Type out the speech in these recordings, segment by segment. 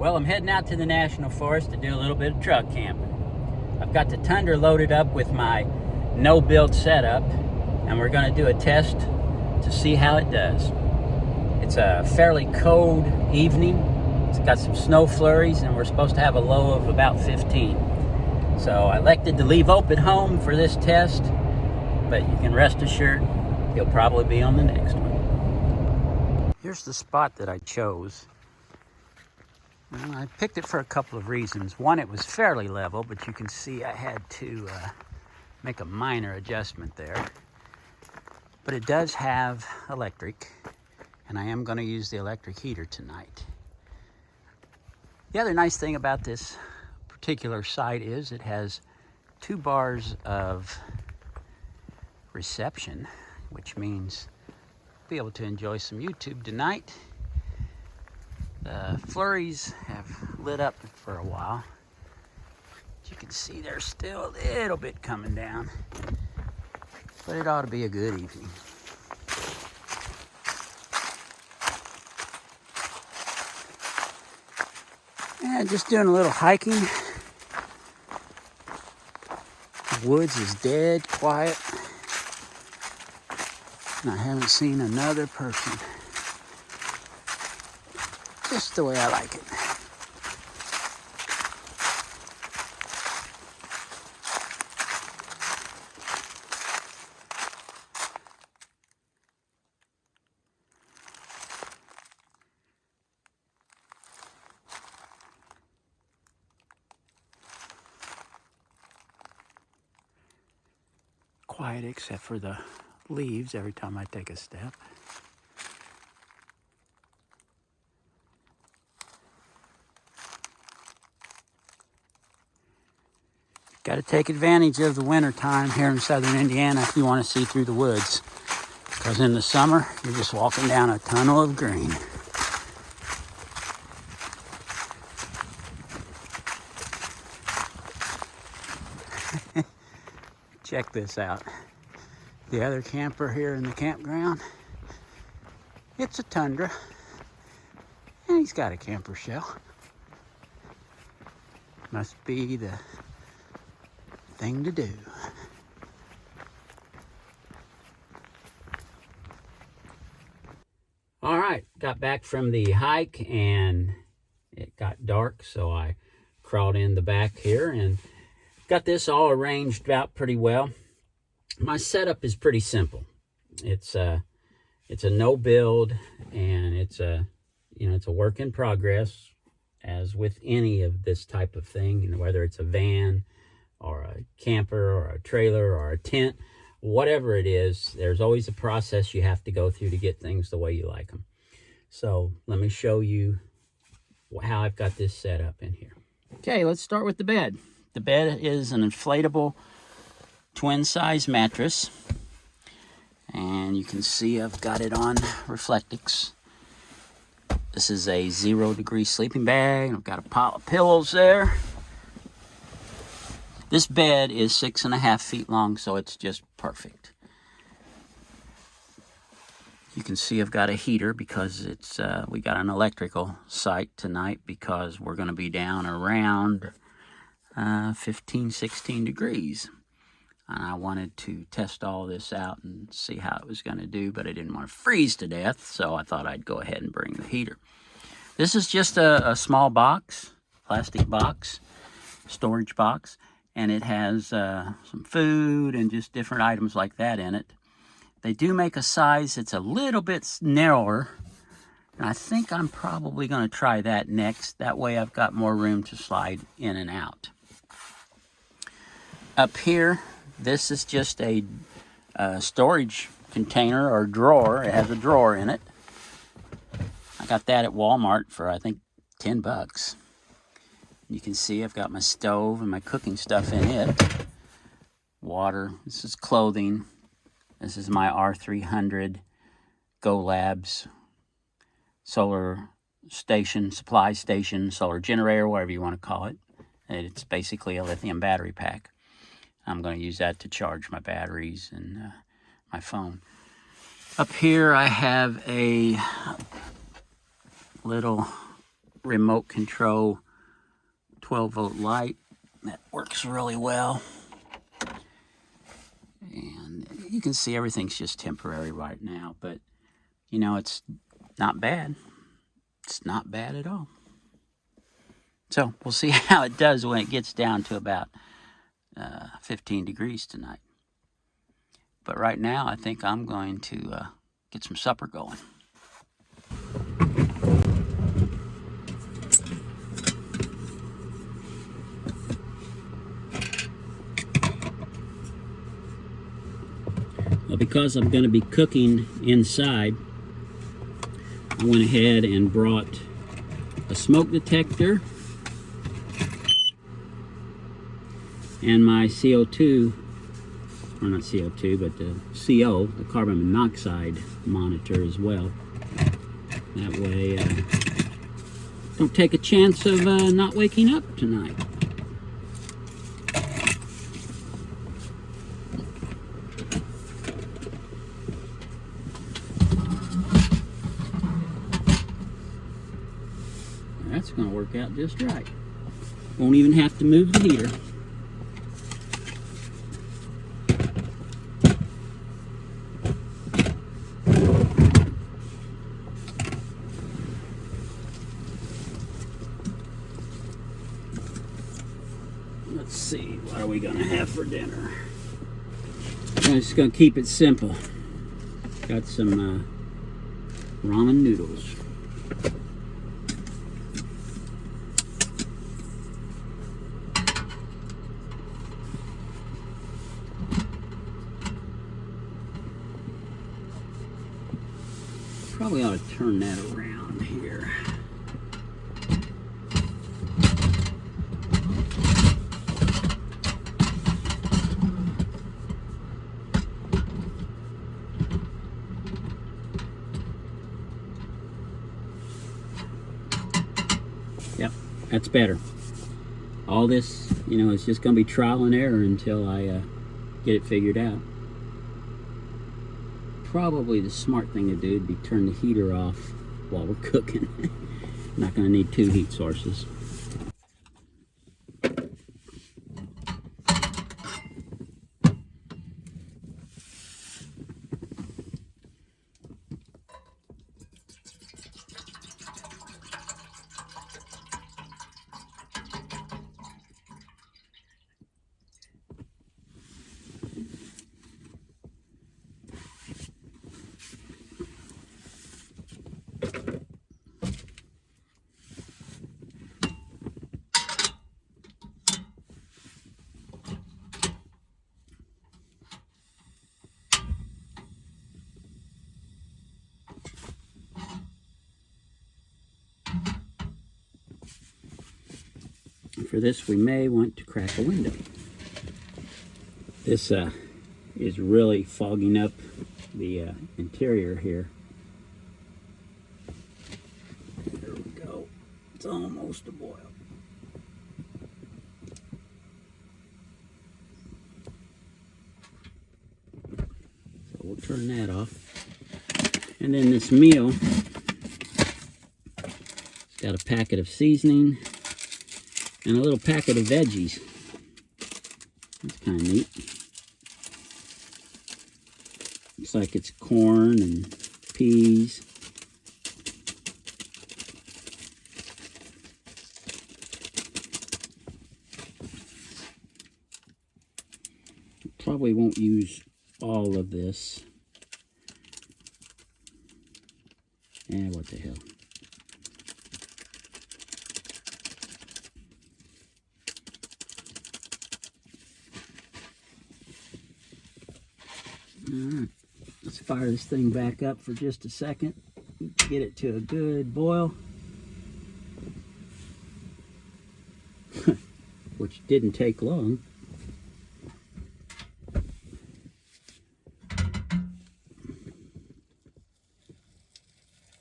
Well, I'm heading out to the National Forest to do a little bit of truck camping. I've got the Tundra loaded up with my no-build setup, and we're going to do a test to see how it does. It's a fairly cold evening. It's got some snow flurries, and we're supposed to have a low of about 15. So I elected to leave Ope at home for this test, but you can rest assured he'll probably be on the next one. Here's the spot that I chose. Well, I picked it for a couple of reasons. One, it was fairly level, but you can see I had to make a minor adjustment there. But it does have electric, and I am going to use the electric heater tonight. The other nice thing about this particular site is it has 2 bars of reception, which means I'll be able to enjoy some YouTube tonight. The flurries have lit up for a while. As you can see, there's still a little bit coming down, but it ought to be a good evening. And just doing a little hiking. The woods is dead quiet, and I haven't seen another person. Just the way I like it. Quiet except for the leaves every time I take a step. Got to take advantage of the winter time here in southern Indiana if you want to see through the woods. Because in the summer, you're just walking down a tunnel of green. Check this out. The other camper here in the campground, it's a Tundra, and he's got a camper shell. Must be the thing to do. All right, got back from the hike and it got dark, so I crawled in the back here and got this all arranged out pretty well. My setup is pretty simple. It's a no build, and it's a work in progress, as with any of this type of thing, whether it's a van or a camper or a trailer or a tent, whatever it is, there's always a process you have to go through to get things the way you like them. So let me show you how I've got this set up in here. Okay, let's start with the bed. The bed is an inflatable twin size mattress, and you can see I've got it on Reflectix. This is a 0-degree sleeping bag. I've got a pile of pillows there. This bed is 6.5 feet long, so it's just perfect. You can see I've got a heater because it's we got an electrical site tonight because we're going to be down around 15, 16 degrees. And I wanted to test all this out and see how it was going to do, but I didn't want to freeze to death, so I thought I'd go ahead and bring the heater. This is just a small box, plastic box, storage box, and it has some food and just different items like that in it. They do make a size that's a little bit narrower, and I think I'm probably going to try that next. That way I've got more room to slide in and out. Up here, this is just a storage container or drawer. It has a drawer in it. I got that at Walmart for, I think, 10 bucks. You can see I've got my stove and my cooking stuff in it. Water. This is clothing. This is my R300 Go Labs solar station, supply station, solar generator, whatever you want to call it. And it's basically a lithium battery pack. I'm going to use that to charge my batteries and my phone. Up here I have a little remote control 12-volt light. That works really well. And you can see everything's just temporary right now, but you know, it's not bad. It's not bad at all. So we'll see how it does when it gets down to about 15 degrees tonight. But right now, I think I'm going to get some supper going. Well, because I'm going to be cooking inside, I went ahead and brought a smoke detector and my CO2, or not CO2, but the CO, the carbon monoxide monitor as well. That way, don't take a chance of not waking up tonight. That's going to work out just right. Won't even have to move the heater. Let's see, what are we going to have for dinner? I'm just going to keep it simple. Got some ramen noodles. Probably ought to turn that around here. Yep, that's better. All this, you know, it's just going to be trial and error until I get it figured out. Probably the smart thing to do would be turn the heater off while we're cooking. Not going to need two heat sources. For this, we may want to crack a window. This is really fogging up the interior here. There we go. It's almost a boil. So we'll turn that off. And then this meal, it's got a packet of seasoning and a little packet of veggies. That's kind of neat. Looks like it's corn and peas. Probably won't use all of this. And what the hell. Alright, let's fire this thing back up for just a second. Get it to a good boil. Which didn't take long.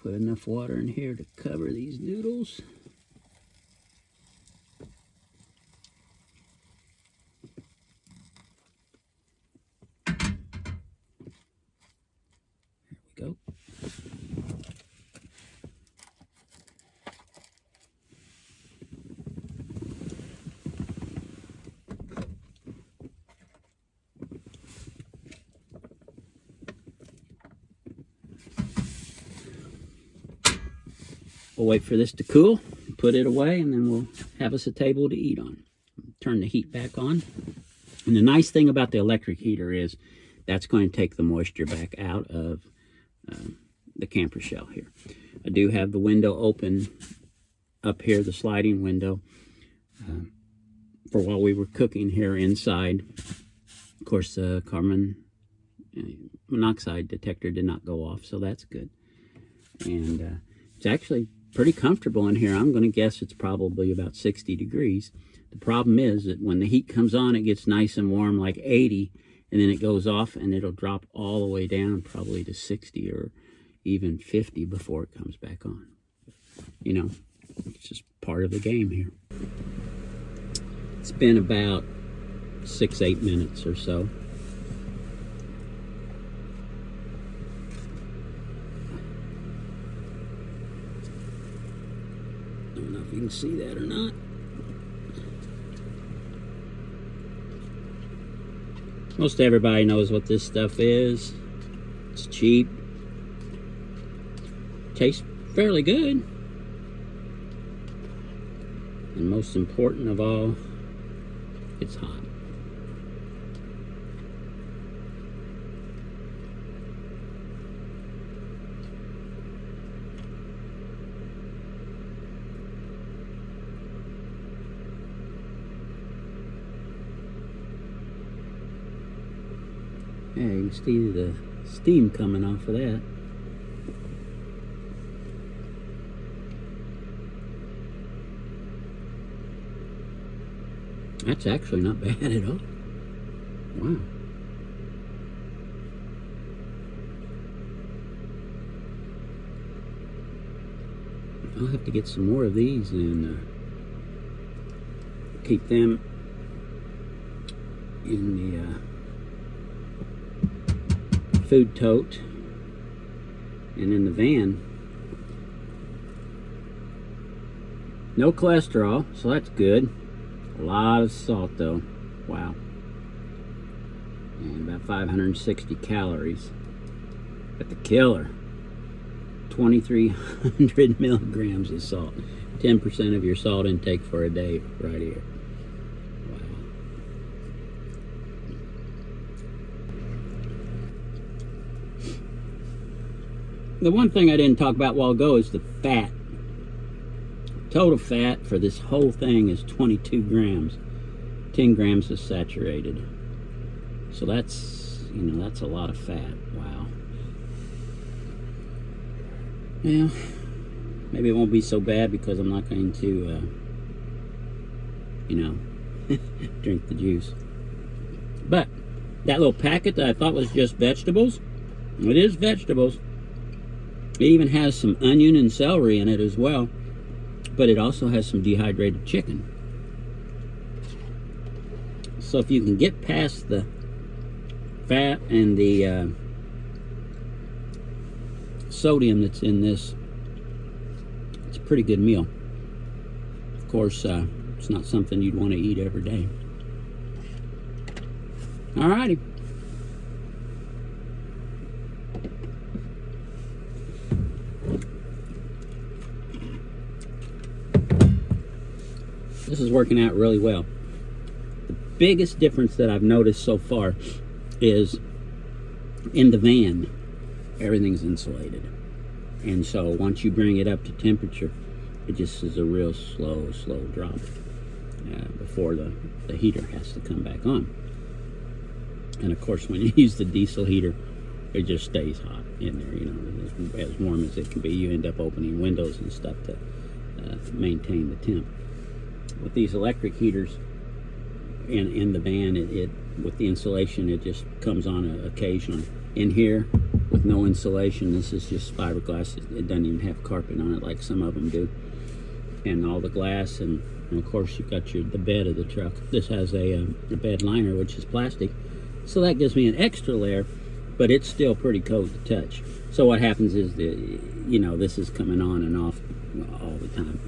Put enough water in here to cover these noodles. There we go. We'll wait for this to cool, put it away, and then we'll have us a table to eat on. Turn the heat back on. And the nice thing about the electric heater is that's going to take the moisture back out of the camper shell here. I do have the window open up here, the sliding window, for while we were cooking here inside. Of course, the carbon monoxide detector did not go off, so that's good. And it's actually pretty comfortable in here. I'm going to guess it's probably about 60 degrees. The problem is that when the heat comes on, it gets nice and warm, like 80, and then it goes off and it'll drop all the way down probably to 60 or even 50 before it comes back on. You know, it's just part of the game here. It's been about 6-8 minutes or so. Don't know if you can see that or not. Most everybody knows what this stuff is. It's cheap. Tastes fairly good. And most important of all, it's hot. Yeah, you can see the steam coming off of that. That's actually not bad at all. Wow. I'll have to get some more of these and keep them in the food tote and in the van. No cholesterol, so that's good. A lot of salt though. Wow. And about 560 calories. But the killer, 2,300 milligrams of salt. 10% of your salt intake for a day right here. Wow. The one thing I didn't talk about a while ago is the fat. Total fat for this whole thing is 22 grams. 10 grams is saturated. So that's, you know, that's a lot of fat. Wow. Well, maybe it won't be so bad because I'm not going to, you know, drink the juice. But that little packet that I thought was just vegetables, it is vegetables. It even has some onion and celery in it as well. But it also has some dehydrated chicken. So if you can get past the fat and the sodium that's in this, it's a pretty good meal. Of course, it's not something you'd want to eat every day. Alrighty. This is working out really well. The biggest difference that I've noticed so far is in the van, everything's insulated. And so once you bring it up to temperature, it just is a real slow drop before the heater has to come back on. And of course, when you use the diesel heater, it just stays hot in there, you know, as warm as it can be. You end up opening windows and stuff to maintain the temp. With these electric heaters in the van, it with the insulation, it just comes on occasionally. In here, with no insulation, this is just fiberglass. It doesn't even have carpet on it like some of them do. And all the glass, and of course you've got the bed of the truck. This has a bed liner, which is plastic. So that gives me an extra layer, but it's still pretty cold to touch. So what happens is, you know, this is coming on and off all the time.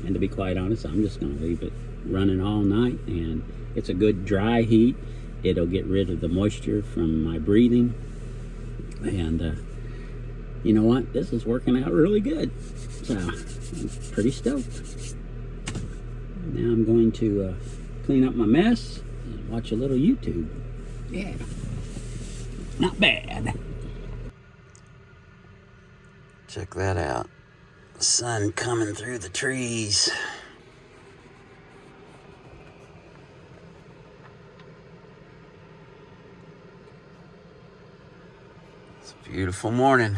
And to be quite honest, I'm just going to leave it running all night, and it's a good dry heat. It'll get rid of the moisture from my breathing, and You know what? This is working out really good. So, I'm pretty stoked. Now I'm going to clean up my mess and watch a little YouTube. Yeah. Not bad. Check that out. The sun coming through the trees. It's a beautiful morning,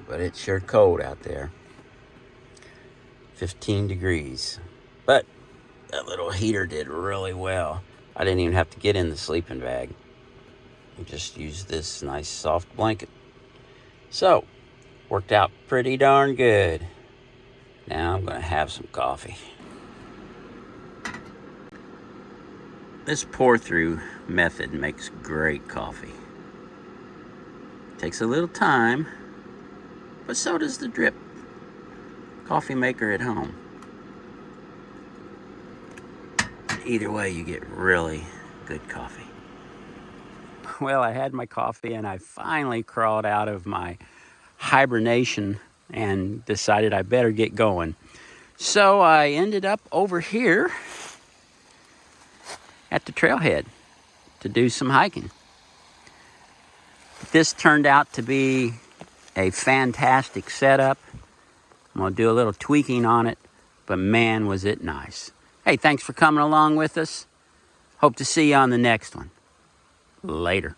but it's sure cold out there. 15 degrees. But that little heater did really well. I didn't even have to get in the sleeping bag. I just used this nice soft blanket. So, worked out pretty darn good. Now I'm gonna have some coffee. This pour-through method makes great coffee. Takes a little time, but so does the drip coffee maker at home. Either way, you get really good coffee. Well, I had my coffee and I finally crawled out of my hibernation and decided I better get going. So I ended up over here at the trailhead to do some hiking. This turned out to be a fantastic setup. I'm gonna do a little tweaking on it, but man, was it nice. Hey, thanks for coming along with us. Hope to see you on the next one. Later.